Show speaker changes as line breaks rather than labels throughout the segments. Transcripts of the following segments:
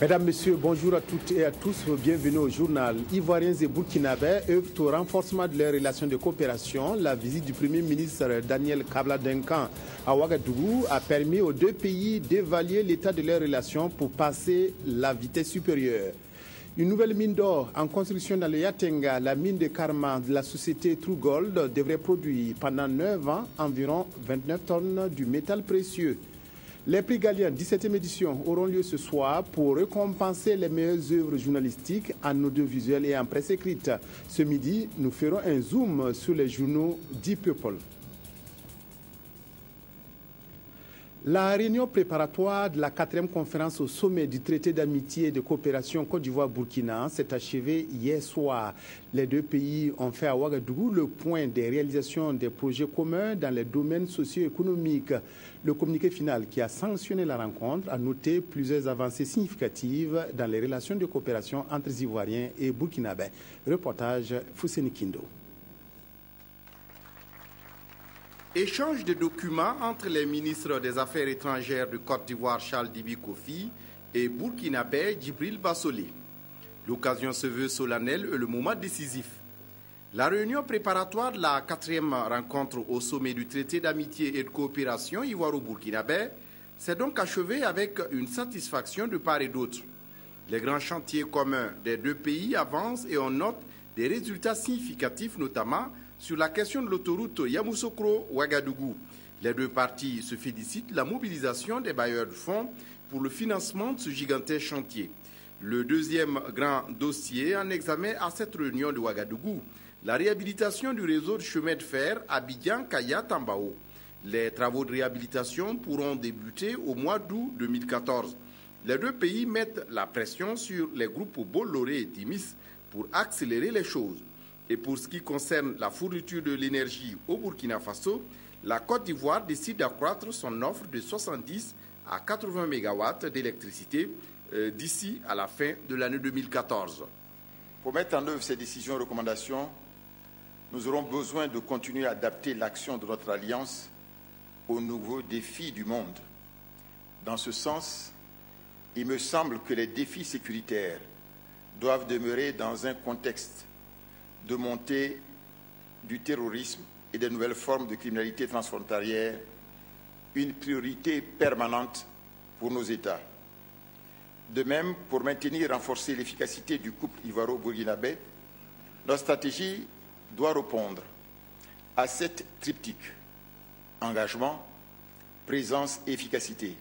Mesdames, Messieurs, bonjour à toutes et à tous. Bienvenue au journal. Ivoiriens et Burkinabés œuvrent au renforcement de leurs relations de coopération. La visite du Premier ministre Daniel Kabla-Duncan à Ouagadougou a permis aux deux pays d'évaluer l'état de leurs relations pour passer la vitesse supérieure. Une nouvelle mine d'or en construction dans le Yatenga, la mine de Karma de la société True Gold, devrait produire pendant 9 ans environ 29 tonnes du métal précieux. Les prix Galien 17e édition auront lieu ce soir pour récompenser les meilleures œuvres journalistiques en audiovisuel et en presse écrite. Ce midi, nous ferons un zoom sur les journaux Deep People. La réunion préparatoire de la 4e conférence au sommet du traité d'amitié et de coopération Côte d'Ivoire-Burkina s'est achevée hier soir. Les deux pays ont fait à Ouagadougou le point des réalisations des projets communs dans les domaines socio-économiques. Le communiqué final qui a sanctionné la rencontre a noté plusieurs avancées significatives dans les relations de coopération entre les Ivoiriens et Burkinabés. Reportage Fousseni Kindo.
Échange de documents entre les ministres des Affaires étrangères de Côte d'Ivoire Charles Dibi Kofi et Burkinabé Djibril Bassolé. L'occasion se veut solennelle et le moment décisif. La réunion préparatoire de la 4e rencontre au sommet du traité d'amitié et de coopération ivoiro-burkinabé s'est donc achevée avec une satisfaction de part et d'autre. Les grands chantiers communs des deux pays avancent et on note des résultats significatifs, notamment sur la question de l'autoroute Yamoussoukro-Ouagadougou. Les deux parties se félicitent de la mobilisation des bailleurs de fonds pour le financement de ce gigantesque chantier. Le deuxième grand dossier en examen à cette réunion de Ouagadougou, la réhabilitation du réseau de chemin de fer Abidjan-Kaya-Tambao. Les travaux de réhabilitation pourront débuter au mois d'août 2014. Les deux pays mettent la pression sur les groupes Bolloré et Timis pour accélérer les choses. Et pour ce qui concerne la fourniture de l'énergie au Burkina Faso, la Côte d'Ivoire décide d'accroître son offre de 70 à 80 MW d'électricité d'ici à la fin de l'année 2014.
Pour mettre en œuvre ces décisions et recommandations, nous aurons besoin de continuer à adapter l'action de notre alliance aux nouveaux défis du monde. Dans ce sens, il me semble que les défis sécuritaires doivent demeurer dans un contexte de montée du terrorisme et des nouvelles formes de criminalité transfrontalière, une priorité permanente pour nos États. De même, pour maintenir et renforcer l'efficacité du couple ivoiro-burkinabé, notre stratégie doit répondre à cette triptyque: engagement, présence et efficacité.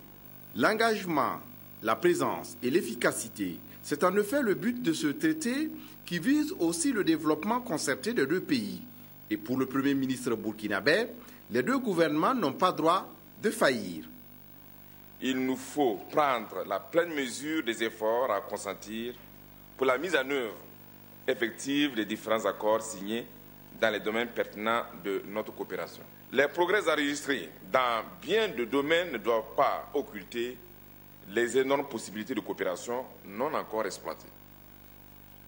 L'engagement, la présence et l'efficacité, c'est en effet le but de ce traité qui vise aussi le développement concerté des deux pays. Et pour le Premier ministre burkinabé, les deux gouvernements n'ont pas droit de faillir.
Il nous faut prendre la pleine mesure des efforts à consentir pour la mise en œuvre effective des différents accords signés dans les domaines pertinents de notre coopération. Les progrès enregistrés dans bien de domaines ne doivent pas occulter les énormes possibilités de coopération non encore exploitées.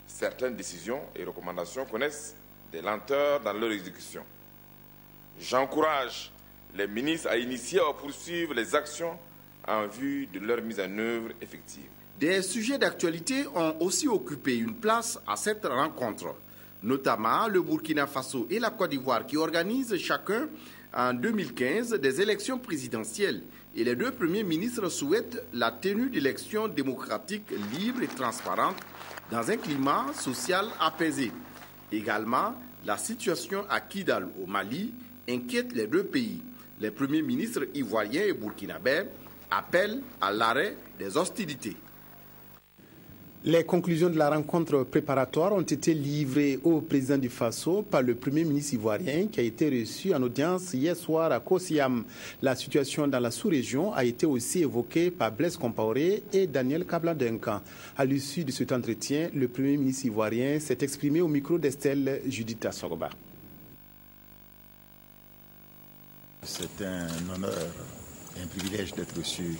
Certaines décisions et recommandations connaissent des lenteurs dans leur exécution. J'encourage les ministres à initier ou à poursuivre les actions en vue de leur mise en œuvre effective.
Des sujets d'actualité ont aussi occupé une place à cette rencontre, notamment le Burkina Faso et la Côte d'Ivoire qui organisent chacun en 2015 des élections présidentielles et les deux premiers ministres souhaitent la tenue d'élections démocratiques libres et transparentes dans un climat social apaisé. Également, la situation à Kidal au Mali inquiète les deux pays. Les premiers ministres ivoiriens et burkinabés appellent à l'arrêt des hostilités.
Les conclusions de la rencontre préparatoire ont été livrées au président du Faso par le Premier ministre ivoirien qui a été reçu en audience hier soir à Kosiam. La situation dans la sous-région a été aussi évoquée par Blaise Compaoré et Daniel Kabla-Duncan. À l'issue de cet entretien, le Premier ministre ivoirien s'est exprimé au micro d'Estelle Judith Assorba.
C'est un honneur et un privilège d'être reçu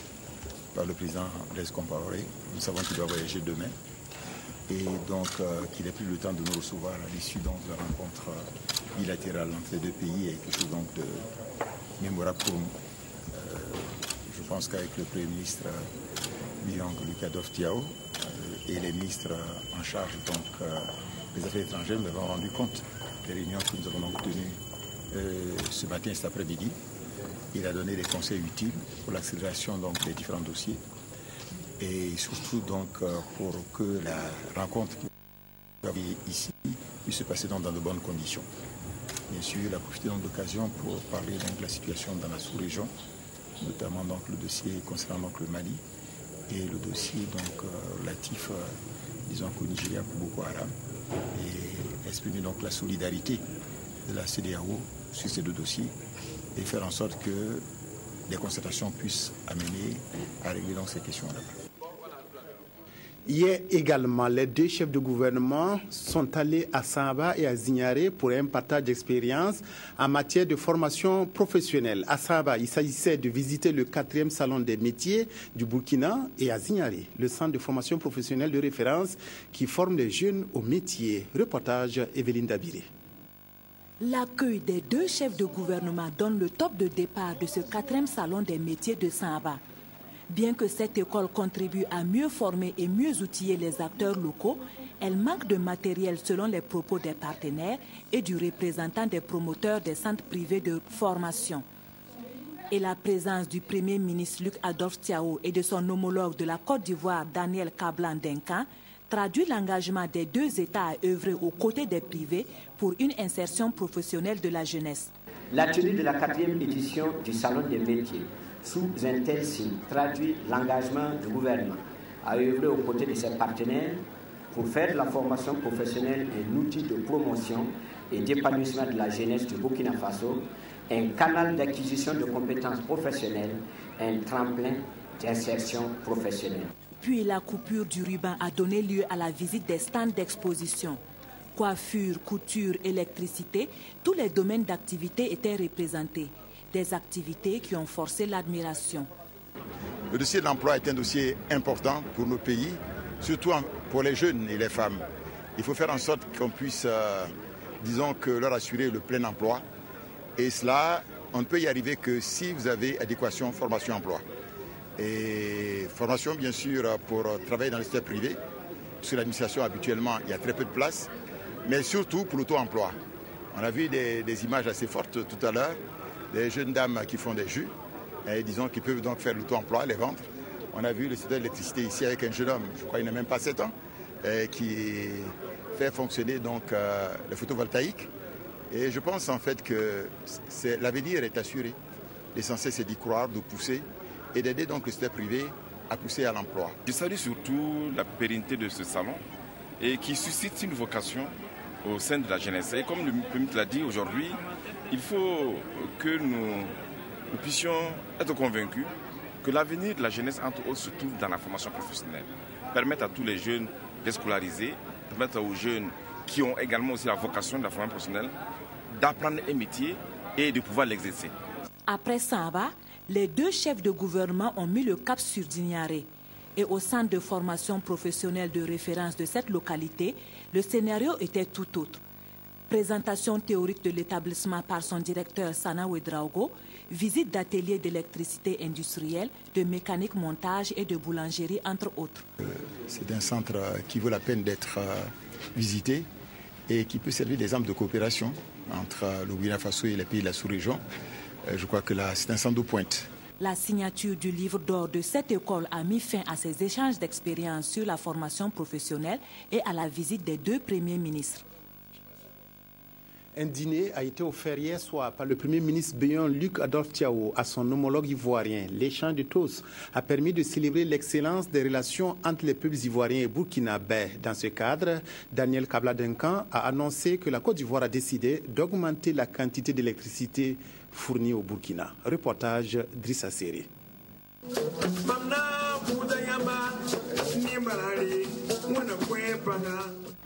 par le président Blaise Compaoré. Nous savons qu'il doit voyager demain et donc qu'il ait pris le temps de nous recevoir à l'issue de la rencontre bilatérale entre les deux pays et quelque chose donc de mémorable pour nous. Je pense qu'avec le Premier ministre Luc Adolphe Thiaw et les ministres en charge des affaires étrangères me sont rendu compte des réunions que nous avons tenues ce matin et cet après-midi. Il a donné des conseils utiles pour l'accélération des différents dossiers et surtout pour que la rencontre que vous avez ici puisse se passer dans de bonnes conditions. Bien sûr, il a profité de l'occasion pour parler de la situation dans la sous-région, notamment le dossier concernant le Mali et le dossier relatif au Nigeria pour Boko Haram et exprimer la solidarité de la CEDEAO sur ces deux dossiers et faire en sorte que des concertations puissent amener à régler ces questions-là.
Hier également, les deux chefs de gouvernement sont allés à Samba et à Zignaré pour un partage d'expérience en matière de formation professionnelle. À Samba, il s'agissait de visiter le 4e salon des métiers du Burkina et à Zignaré, le centre de formation professionnelle de référence qui forme les jeunes au métier. Reportage Evelyne Dabiré.
L'accueil des deux chefs de gouvernement donne le top de départ de ce 4e salon des métiers de Samba. Bien que cette école contribue à mieux former et mieux outiller les acteurs locaux, elle manque de matériel selon les propos des partenaires et du représentant des promoteurs des centres privés de formation. Et la présence du Premier ministre Luc Adolphe Thiaw et de son homologue de la Côte d'Ivoire Daniel Kablan-Denkan traduit l'engagement des deux États à œuvrer aux côtés des privés pour une insertion professionnelle de la jeunesse.
La tenue de la 4e édition du Salon des métiers sous un tel signe traduit l'engagement du gouvernement à œuvrer aux côtés de ses partenaires pour faire de la formation professionnelle un outil de promotion et d'épanouissement de la jeunesse du Burkina Faso, un canal d'acquisition de compétences professionnelles, un tremplin d'insertion professionnelle.
Puis la coupure du ruban a donné lieu à la visite des stands d'exposition. Coiffure, couture, électricité, tous les domaines d'activité étaient représentés. Des activités qui ont forcé l'admiration.
Le dossier de l'emploi est un dossier important pour nos pays, surtout pour les jeunes et les femmes. Il faut faire en sorte qu'on puisse, leur assurer le plein emploi. Et cela, on ne peut y arriver que si vous avez adéquation formation-emploi. Et formation, bien sûr, pour travailler dans le secteur privé. Sur l'administration, habituellement, il y a très peu de place. Mais surtout pour l'auto-emploi. On a vu des images assez fortes tout à l'heure. Des jeunes dames qui font des jus, et qui peuvent donc faire l'auto-emploi, les vendre. On a vu le secteur de l'électricité ici avec un jeune homme, je crois qu'il n'a même pas 7 ans, qui fait fonctionner le photovoltaïque. Et je pense en fait que l'avenir est assuré. L'essentiel c'est d'y croire, de pousser et d'aider donc le secteur privé à pousser à l'emploi.
Je salue surtout la pérennité de ce salon et qui suscite une vocation au sein de la jeunesse. Et comme le Premier ministre l'a dit aujourd'hui, il faut que nous puissions être convaincus que l'avenir de la jeunesse, entre autres, se trouve dans la formation professionnelle. Permettre à tous les jeunes d'escolariser, permettre aux jeunes qui ont également aussi la vocation de la formation professionnelle d'apprendre un métier et de pouvoir l'exercer.
Après Samba, les deux chefs de gouvernement ont mis le cap sur Zignaré. Et au centre de formation professionnelle de référence de cette localité, le scénario était tout autre. Présentation théorique de l'établissement par son directeur Sana Ouedraogo, visite d'ateliers d'électricité industrielle, de mécanique montage et de boulangerie, entre autres.
C'est un centre qui vaut la peine d'être visité et qui peut servir d'exemple de coopération entre le Burkina Faso et les pays de la sous-région. Je crois que là, c'est un centre de pointe.
La signature du livre d'or de cette école a mis fin à ces échanges d'expériences sur la formation professionnelle et à la visite des deux premiers ministres.
Un dîner a été offert hier soir par le Premier ministre bénin Luc Adolphe Thiaw à son homologue ivoirien. L'échange de toasts a permis de célébrer l'excellence des relations entre les peuples ivoiriens et burkinabés. Dans ce cadre, Daniel Kablan-Denkan a annoncé que la Côte d'Ivoire a décidé d'augmenter la quantité d'électricité fournie au Burkina. Reportage Drissa Seri.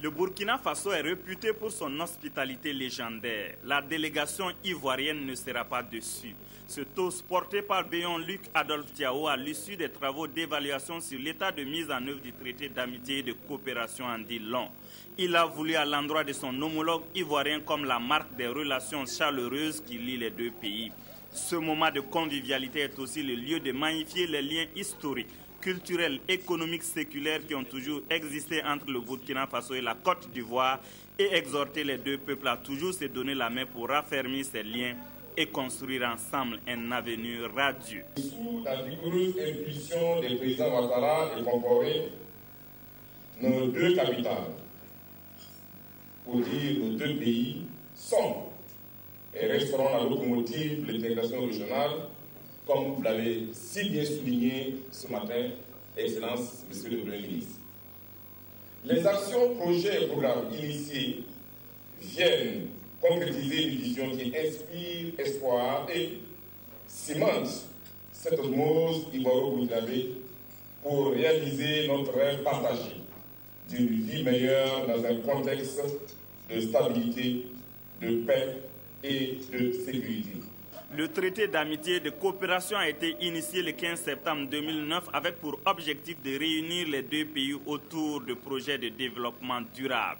Le Burkina Faso est réputé pour son hospitalité légendaire. La délégation ivoirienne ne sera pas déçue. Ce toast porté par Béon Luc Adolphe Thiaw à l'issue des travaux d'évaluation sur l'état de mise en œuvre du traité d'amitié et de coopération en dit long. Il a voulu à l'endroit de son homologue ivoirien comme la marque des relations chaleureuses qui lient les deux pays. Ce moment de convivialité est aussi le lieu de magnifier les liens historiques culturels, économiques, séculaires qui ont toujours existé entre le Burkina Faso et la Côte d'Ivoire et exhorter les deux peuples à toujours se donner la main pour raffermir ces liens et construire ensemble un avenir radieux.
Sous la vigoureuse impulsion des présidents Ouattara et Compaoré, nos deux capitales, pour dire nos deux pays, sont et resteront la locomotive de l'intégration régionale, comme vous l'avez si bien souligné ce matin, Excellence, Monsieur le Premier ministre. Les actions, projets et programmes initiés viennent concrétiser une vision qui inspire espoir et cimente cette osmose ivoiro-burkinabé pour réaliser notre rêve partagé d'une vie meilleure dans un contexte de stabilité, de paix et de sécurité.
Le traité d'amitié et de coopération a été initié le 15 septembre 2009 avec pour objectif de réunir les deux pays autour de projets de développement durable.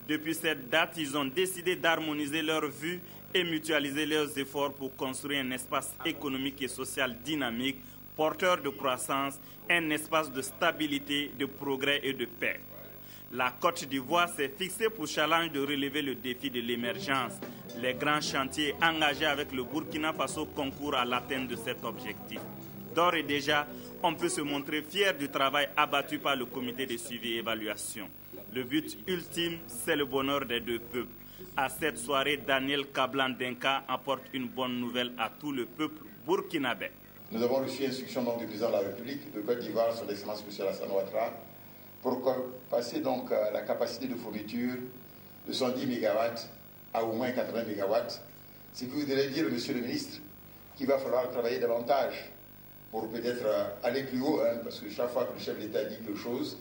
Depuis cette date, ils ont décidé d'harmoniser leurs vues et mutualiser leurs efforts pour construire un espace économique et social dynamique, porteur de croissance, un espace de stabilité, de progrès et de paix. La Côte d'Ivoire s'est fixée pour challenge de relever le défi de l'émergence. Les grands chantiers engagés avec le Burkina Faso concourent à l'atteinte de cet objectif. D'ores et déjà, on peut se montrer fier du travail abattu par le comité de suivi et évaluation. Le but ultime, c'est le bonheur des deux peuples. À cette soirée, Daniel Kablan-Denka apporte une bonne nouvelle à tout le peuple burkinabé.
Nous avons reçu l'instruction du président de la République de Côte d'Ivoire, son Excellence M. Alassane Ouattara, pour passer donc la capacité de fourniture de 110 MW à au moins 80 MW. Ce qui voudrait dire, Monsieur le ministre, qu'il va falloir travailler davantage pour peut-être aller plus haut, parce que chaque fois que le chef d'État dit quelque chose,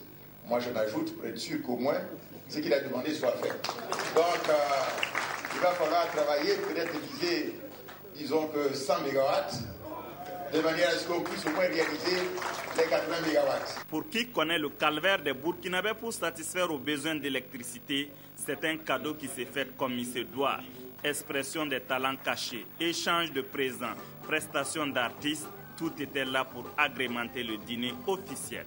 moi je m'ajoute pour être sûr qu'au moins ce qu'il a demandé soit fait. Donc il va falloir travailler, peut-être viser, disons que 100 MW, de manière à ce qu'on puisse au moins réaliser les 80 MW.
Pour qui connaît le calvaire des Burkinabés pour satisfaire aux besoins d'électricité, c'est un cadeau qui s'est fait comme il se doit. Expression des talents cachés, échange de présents, prestation d'artistes, tout était là pour agrémenter le dîner officiel.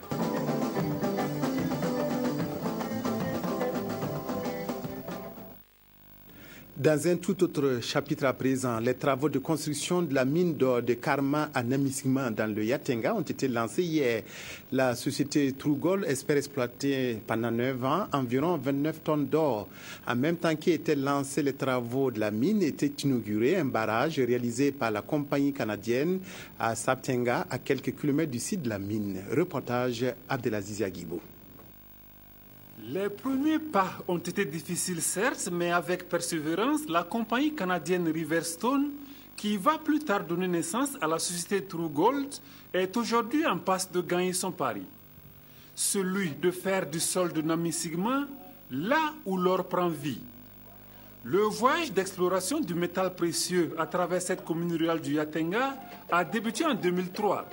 Dans un tout autre chapitre à présent, les travaux de construction de la mine d'or de Karma à Namisigma dans le Yatenga ont été lancés hier. La société Trugol espère exploiter pendant 9 ans environ 29 tonnes d'or. En même temps qu'étaient lancés les travaux de la mine, était inauguré un barrage réalisé par la compagnie canadienne à Saptenga, à quelques kilomètres du site de la mine. Reportage Abdelaziz Aguibo.
Les premiers pas ont été difficiles certes, mais avec persévérance, la compagnie canadienne Riverstone, qui va plus tard donner naissance à la société True Gold, est aujourd'hui en passe de gagner son pari. Celui de faire du sol de Namisigma là où l'or prend vie. Le voyage d'exploration du métal précieux à travers cette commune rurale du Yatenga a débuté en 2003.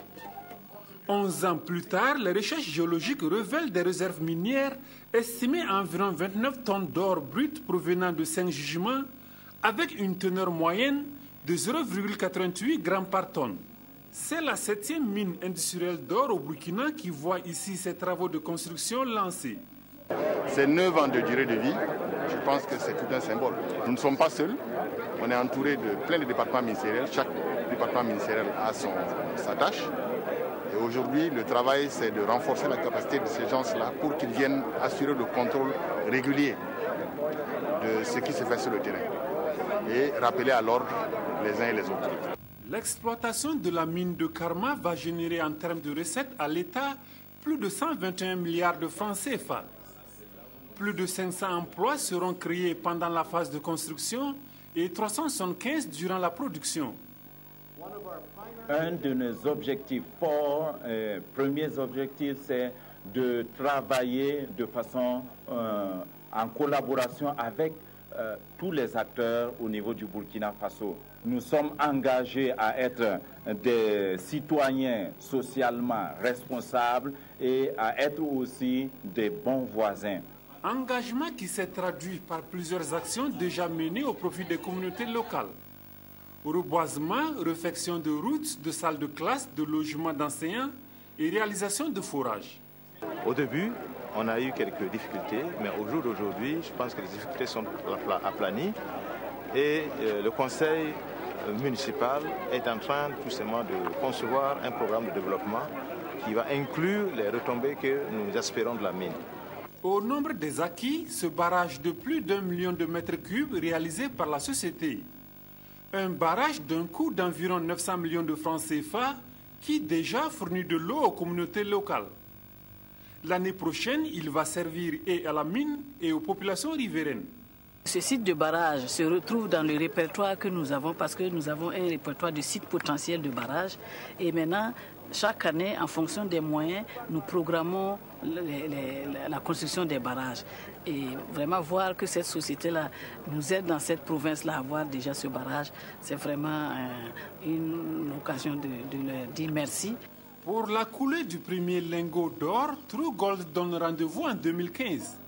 11 ans plus tard, les recherches géologiques révèlent des réserves minières estimées à environ 29 tonnes d'or brut provenant de 5 gisements, avec une teneur moyenne de 0,88 grammes par tonne. C'est la 7e mine industrielle d'or au Burkina qui voit ici ses travaux de construction lancés.
C'est 9 ans de durée de vie, je pense que c'est tout un symbole. Nous ne sommes pas seuls, on est entouré de plein de départements ministériels, chaque département ministériel a sa tâche. Et aujourd'hui, le travail, c'est de renforcer la capacité de ces gens-là pour qu'ils viennent assurer le contrôle régulier de ce qui se fait sur le terrain et rappeler à l'ordre les uns et les autres.
L'exploitation de la mine de Karma va générer en termes de recettes à l'État plus de 121 milliards de francs CFA. Plus de 500 emplois seront créés pendant la phase de construction et 375 durant la production.
Un de nos objectifs forts, premiers objectifs, c'est de travailler de façon en collaboration avec tous les acteurs au niveau du Burkina Faso. Nous sommes engagés à être des citoyens socialement responsables et à être aussi des bons voisins.
Engagement qui s'est traduit par plusieurs actions déjà menées au profit des communautés locales. Reboisement, réfection de routes, de salles de classe, de logements d'enseignants, et réalisation de forages.
Au début, on a eu quelques difficultés, mais au jour d'aujourd'hui, je pense que les difficultés sont aplanies et le conseil municipal est en train tout simplement de concevoir un programme de développement qui va inclure les retombées que nous espérons de la mine.
Au nombre des acquis, ce barrage de plus d'1 million de mètres cubes réalisé par la société. Un barrage d'un coût d'environ 900 millions de francs CFA qui déjà fournit de l'eau aux communautés locales. L'année prochaine, il va servir et à la mine et aux populations riveraines.
Ce site de barrage se retrouve dans le répertoire que nous avons parce que nous avons un répertoire de sites potentiels de barrage. Et maintenant, chaque année, en fonction des moyens, nous programmons la construction des barrages. Et vraiment voir que cette société-là nous aide dans cette province-là à avoir déjà ce barrage, c'est vraiment une occasion de leur dire merci.
Pour la coulée du premier lingot d'or, True Gold donne rendez-vous en 2015.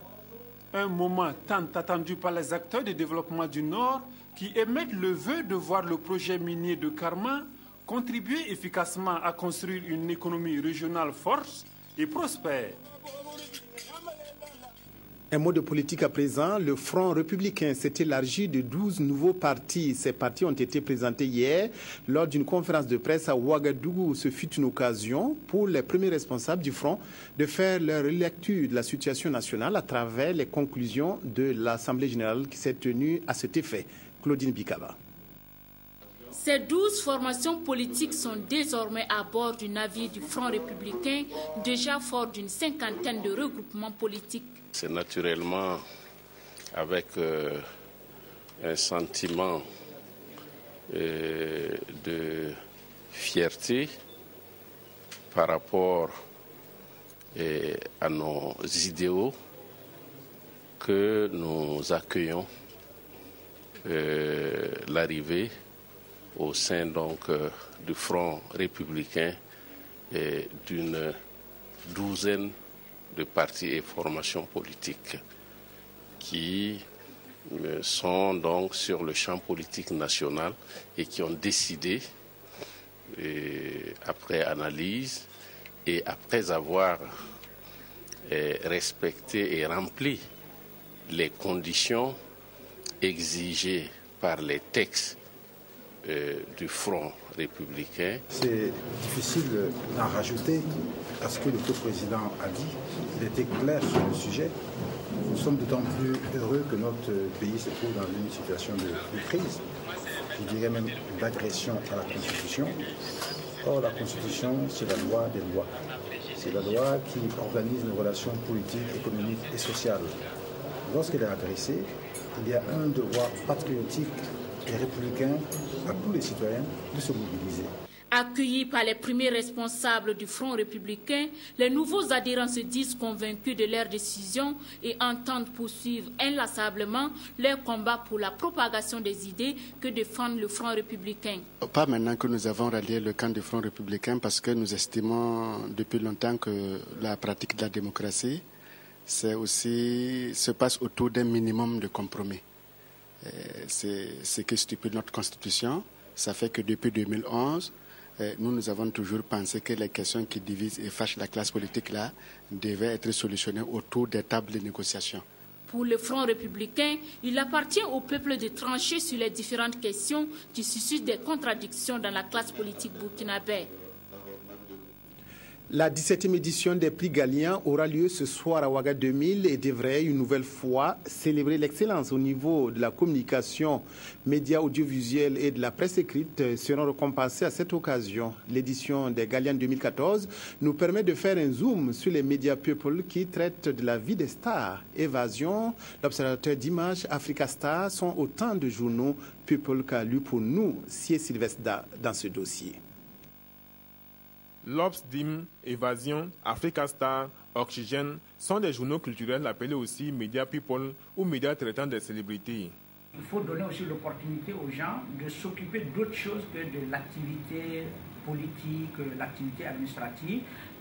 Un moment tant attendu par les acteurs de développement du Nord qui émettent le vœu de voir le projet minier de Karma contribuer efficacement à construire une économie régionale forte et prospère.
Un mot de politique à présent, le Front républicain s'est élargi de 12 nouveaux partis. Ces partis ont été présentés hier lors d'une conférence de presse à Ouagadougou. Ce fut une occasion pour les premiers responsables du Front de faire leur lecture de la situation nationale à travers les conclusions de l'Assemblée générale qui s'est tenue à cet effet. Claudine Bikaba.
Ces 12 formations politiques sont désormais à bord du navire du Front républicain, déjà fort d'une 50aine de regroupements politiques.
C'est naturellement avec un sentiment de fierté par rapport à nos idéaux que nous accueillons l'arrivée au sein donc du Front républicain d'une douzaine de partis et formations politiques qui sont donc sur le champ politique national et qui ont décidé, après analyse et après avoir respecté et rempli les conditions exigées par les textes du Front républicain.
C'est difficile d'en rajouter à ce que le président a dit. Il était clair sur le sujet. Nous sommes d'autant plus heureux que notre pays se trouve dans une situation de crise, je dirais même d'agression à la Constitution. Or, la Constitution, c'est la loi des lois. C'est la loi qui organise nos relations politiques, économiques et sociales. Lorsqu'elle est agressée, il y a un devoir patriotique et républicain à tous les citoyens de se mobiliser.
Accueillis par les premiers responsables du Front républicain, les nouveaux adhérents se disent convaincus de leur décision et entendent poursuivre inlassablement leur combat pour la propagation des idées que défend le Front républicain.
Pas maintenant que nous avons rallié le camp du Front républicain parce que nous estimons depuis longtemps que la pratique de la démocratie se passe autour d'un minimum de compromis. C'est ce que stipule notre Constitution. Ça fait que depuis 2011, nous avons toujours pensé que les questions qui divisent et fâchent la classe politique là devaient être solutionnées autour des tables de négociation.
Pour le Front républicain, il appartient au peuple de trancher sur les différentes questions qui suscitent des contradictions dans la classe politique burkinabé.
La 17e édition des prix Galien aura lieu ce soir à Ouaga 2000 et devrait une nouvelle fois célébrer l'excellence au niveau de la communication, médias audiovisuels et de la presse écrite seront récompensés à cette occasion. L'édition des Galiens 2014 nous permet de faire un zoom sur les médias people qui traitent de la vie des stars. Évasion, l'Observateur d'Images, Africa Star sont autant de journaux people qu'a lu pour nous Sié Sylvestre dans ce dossier.
L'Obs, Dim, Évasion, Africa Star, Oxygène sont des journaux culturels appelés aussi médias people ou médias traitant des célébrités.
Il faut donner aussi l'opportunité aux gens de s'occuper d'autres choses que de l'activité politique, l'activité administrative.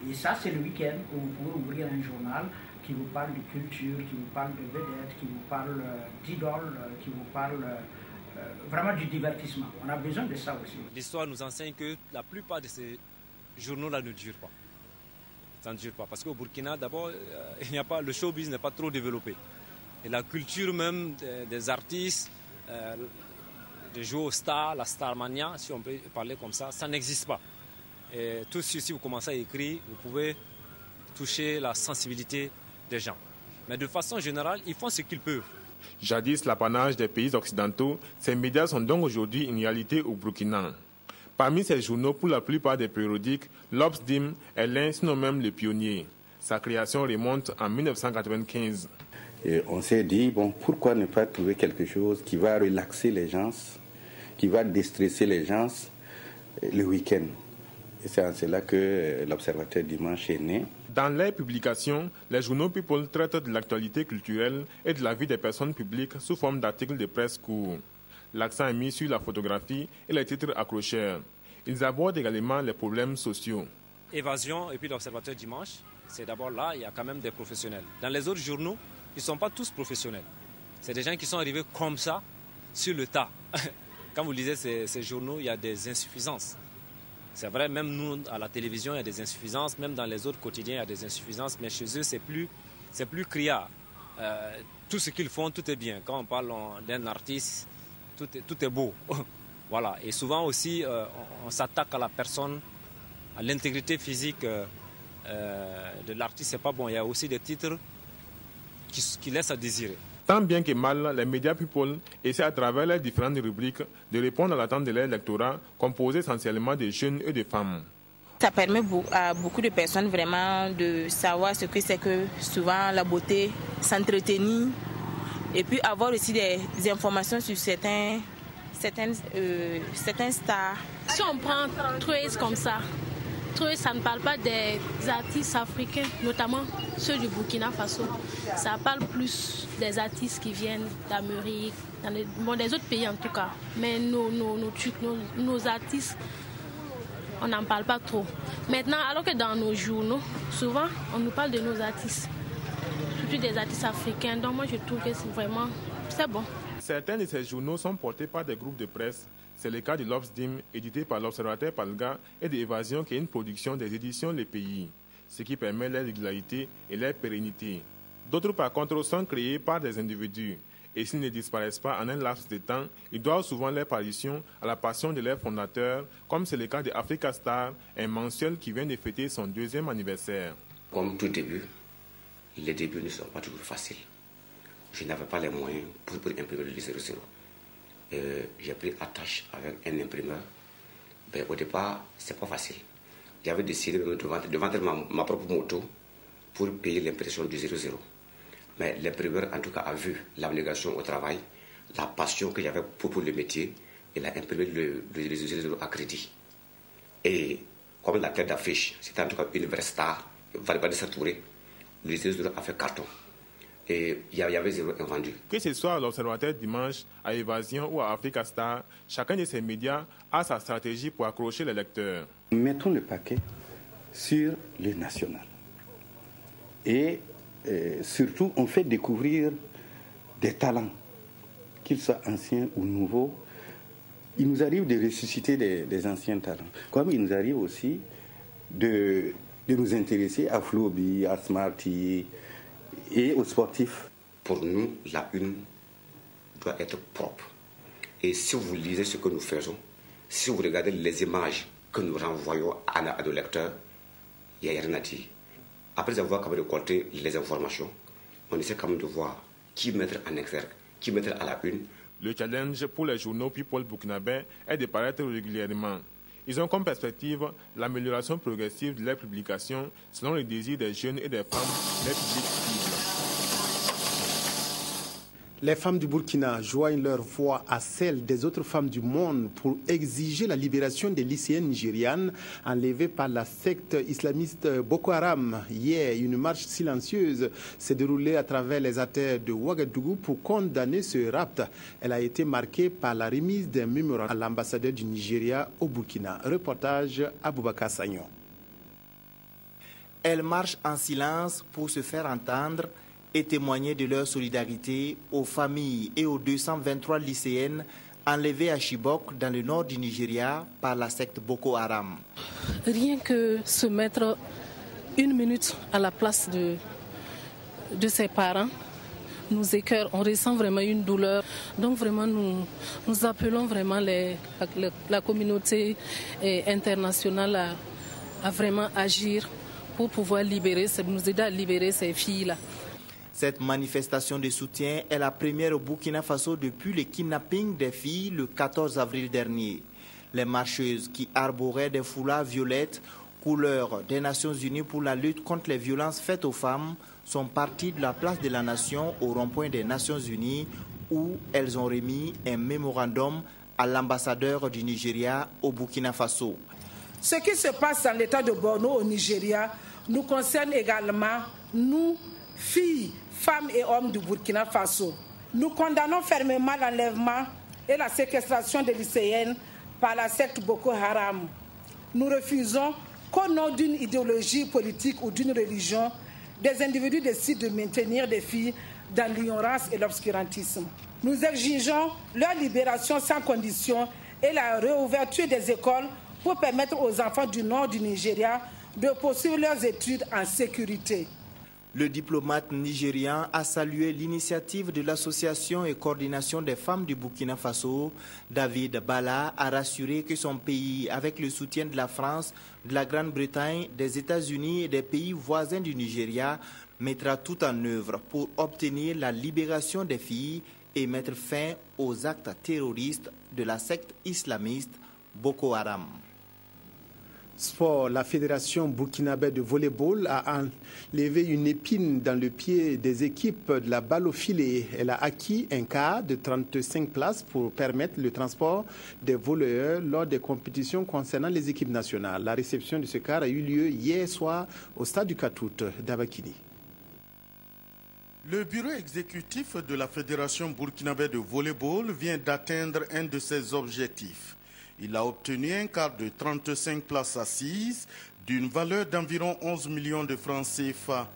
Et ça, c'est le week-end où vous pouvez ouvrir un journal qui vous parle de culture, qui vous parle de vedettes, qui vous parle d'idoles, qui vous parle vraiment du divertissement. On a besoin de ça aussi.
L'histoire nous enseigne que la plupart de ces journaux-là ne durent pas. Ça ne dure pas. Parce qu'au Burkina, d'abord, le showbiz n'est pas trop développé. Et la culture même des artistes, de jouer aux stars, la starmania, si on peut parler comme ça n'existe pas. Et tout de suite, si vous commencez à écrire, vous pouvez toucher la sensibilité des gens. Mais de façon générale, ils font ce qu'ils peuvent.
Jadis l'apanage des pays occidentaux, ces médias sont donc aujourd'hui une réalité au Burkina. Parmi ces journaux, pour la plupart des périodiques, l'Obsdim est l'un, sinon même le pionnier. Sa création remonte en 1995.
Et on s'est dit, bon, pourquoi ne pas trouver quelque chose qui va relaxer les gens, qui va déstresser les gens le week-end. Et c'est en cela que l'Observateur Dimanche est né.
Dans leurs publications, les journaux People traitent de l'actualité culturelle et de la vie des personnes publiques sous forme d'articles de presse courts. L'accent est mis sur la photographie et les titres accrocheurs. Ils abordent également les problèmes sociaux.
Évasion et puis l'Observateur Dimanche, c'est d'abord là, il y a quand même des professionnels. Dans les autres journaux, ils ne sont pas tous professionnels. C'est des gens qui sont arrivés comme ça, sur le tas. Quand vous lisez ces journaux, il y a des insuffisances. C'est vrai, même nous, à la télévision, il y a des insuffisances. Même dans les autres quotidiens, il y a des insuffisances. Mais chez eux, c'est plus criard. Tout ce qu'ils font, tout est bien. Quand on parle d'un artiste, tout est beau. Voilà. Et souvent aussi, on s'attaque à la personne, à l'intégrité physique de l'artiste. C'est pas bon. Il y a aussi des titres qui laissent à désirer.
Tant bien que mal, les médias People essaient à travers les différentes rubriques de répondre à l'attente de leur lectorat, composé essentiellement de jeunes et de femmes.
Ça permet à beaucoup de personnes vraiment de savoir ce que c'est que souvent la beauté, s'entretenir et puis avoir aussi des informations sur certaines stars.
Si on prend Trace comme ça, Trace, ça ne parle pas des artistes africains, notamment ceux du Burkina Faso. Ça parle plus des artistes qui viennent d'Amérique, des autres pays en tout cas. Mais nos artistes, on n'en parle pas trop. Maintenant, alors que dans nos journaux, souvent, on nous parle de nos artistes, surtout des artistes africains. Donc moi, je trouve que c'est bon.
Certains de ces journaux sont portés par des groupes de presse. C'est le cas de l'Obsdim, édité par l'Observateur Palga, et d'Évasion, qui est une production des éditions Les Pays, ce qui permet leur régularité et leur pérennité. D'autres, par contre, sont créés par des individus. Et s'ils ne disparaissent pas en un laps de temps, ils doivent souvent leur parution à la passion de leurs fondateurs, comme c'est le cas de Africa Star, un mensuel qui vient de fêter son 2e anniversaire.
Comme tout début, les débuts ne sont pas toujours faciles. Je n'avais pas les moyens pour imprimer le 00. J'ai pris attache avec un imprimeur. Au départ, c'est pas facile. J'avais décidé de vendre ma propre moto pour payer l'impression du 00. Mais l'imprimeur, en tout cas, a vu l'abnégation au travail, la passion que j'avais pour le métier. Il a imprimé le 00 à crédit. Et comme la tête d'affiche, c'était en tout cas une vraie star, Vanessa Touré, le 00 a fait carton. Et il y avait 0 invendu.
Que ce soit à l'Observateur Dimanche, à Évasion ou à Africa Star, chacun de ces médias a sa stratégie pour accrocher les lecteurs.
Mettons le paquet sur le national. Et surtout, on fait découvrir des talents, qu'ils soient anciens ou nouveaux. Il nous arrive de ressusciter des anciens talents. Comme il nous arrive aussi de nous intéresser à Floby, à Smarty, et aux sportifs.
Pour nous, la une doit être propre. Et si vous lisez ce que nous faisons, si vous regardez les images que nous renvoyons à nos lecteurs, il n'y a rien à dire. Après avoir quand même récolté les informations, on essaie quand même de voir qui mettre en exergue, qui mettre à la une.
Le challenge pour les journaux People burkinabés est de paraître régulièrement. Ils ont comme perspective l'amélioration progressive de leurs publications selon les désirs des jeunes et des femmes, les publics cibles.
Les femmes du Burkina joignent leur voix à celle des autres femmes du monde pour exiger la libération des lycéennes nigérianes enlevées par la secte islamiste Boko Haram. Hier, une marche silencieuse s'est déroulée à travers les artères de Ouagadougou pour condamner ce rapt. Elle a été marquée par la remise d'un mémorandum à l'ambassadeur du Nigeria au Burkina. Reportage Aboubakar Sagnon.
Elles marchent en silence pour se faire entendre et témoigner de leur solidarité aux familles et aux 223 lycéennes enlevées à Chibok dans le nord du Nigeria par la secte Boko Haram.
Rien que se mettre 1 minute à la place de ses parents nous écœure, on ressent vraiment une douleur. Donc vraiment nous appelons vraiment la communauté internationale à vraiment agir pour pouvoir nous aider à libérer ces filles-là.
Cette manifestation de soutien est la première au Burkina Faso depuis le kidnapping des filles le 14 avril dernier. Les marcheuses qui arboraient des foulards violettes, couleur des Nations Unies pour la lutte contre les violences faites aux femmes, sont parties de la place de la Nation au rond-point des Nations Unies où elles ont remis un mémorandum à l'ambassadeur du Nigeria au Burkina Faso.
Ce qui se passe dans l'état de Borno au Nigeria nous concerne également, nous, filles, femmes et hommes du Burkina Faso. Nous condamnons fermement l'enlèvement et la séquestration des lycéennes par la secte Boko Haram. Nous refusons qu'au nom d'une idéologie politique ou d'une religion, des individus décident de maintenir des filles dans l'ignorance et l'obscurantisme. Nous exigeons leur libération sans condition et la réouverture des écoles pour permettre aux enfants du nord du Nigeria de poursuivre leurs études en sécurité.
Le diplomate nigérian a salué l'initiative de l'Association et coordination des femmes du Burkina Faso. David Bala a rassuré que son pays, avec le soutien de la France, de la Grande-Bretagne, des États-Unis et des pays voisins du Nigeria, mettra tout en œuvre pour obtenir la libération des filles et mettre fin aux actes terroristes de la secte islamiste Boko Haram.
Sport, la Fédération burkinabé de volleyball a enlevé une épine dans le pied des équipes de la balle au filet. Elle a acquis un quart de 35 places pour permettre le transport des volleyeurs lors des compétitions concernant les équipes nationales. La réception de ce quart a eu lieu hier soir au stade du Katout d'Abakini.
Le bureau exécutif de la Fédération burkinabé de volleyball vient d'atteindre un de ses objectifs. Il a obtenu un quart de 35 places assises d'une valeur d'environ 11 millions de francs CFA.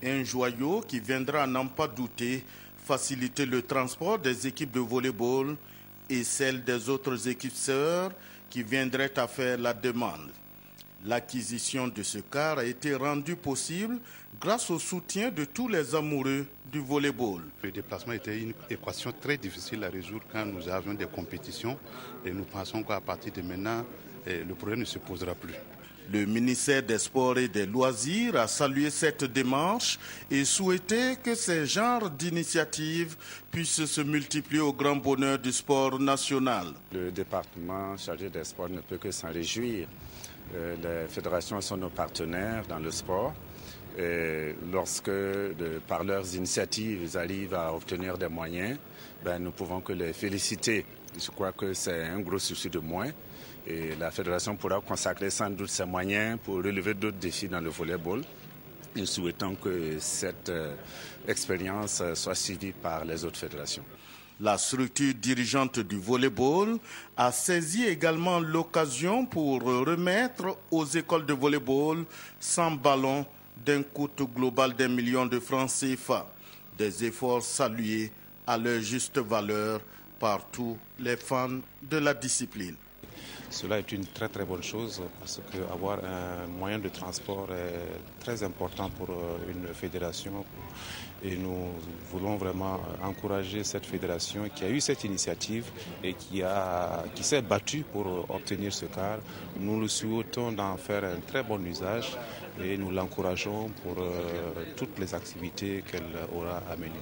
Un joyau qui viendra, à n'en pas douter, faciliter le transport des équipes de volleyball et celle des autres équipes sœurs qui viendraient à faire la demande. L'acquisition de ce quart a été rendue possible grâce au soutien de tous les amoureux du volleyball.
Le déplacement était une équation très difficile à résoudre quand nous avions des compétitions et nous pensons qu'à partir de maintenant, le problème ne se posera plus.
Le ministère des Sports et des Loisirs a salué cette démarche et souhaité que ces genres d'initiatives puissent se multiplier au grand bonheur du sport national.
Le département chargé des sports ne peut que s'en réjouir. Les fédérations sont nos partenaires dans le sport. Et lorsque, par leurs initiatives, ils arrivent à obtenir des moyens, nous pouvons que les féliciter. Je crois que c'est un gros souci de moins. Et la fédération pourra consacrer sans doute ses moyens pour relever d'autres défis dans le volleyball. Nous souhaitons que cette expérience soit suivie par les autres fédérations.
La structure dirigeante du volleyball a saisi également l'occasion pour remettre aux écoles de volleyball 100 ballons d'un coût global d'1 million de francs CFA. Des efforts salués à leur juste valeur par tous les fans de la discipline.
Cela est une très très bonne chose parce qu'avoir un moyen de transport est très important pour une fédération et nous voulons vraiment encourager cette fédération qui a eu cette initiative et qui s'est battue pour obtenir ce quart. Nous le souhaitons d'en faire un très bon usage et nous l'encourageons pour toutes les activités qu'elle aura à mener.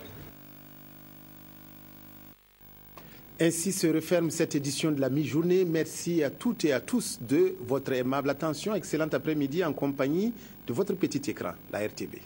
Ainsi se referme cette édition de la mi-journée. Merci à toutes et à tous de votre aimable attention. Excellent après-midi en compagnie de votre petit écran, la RTB.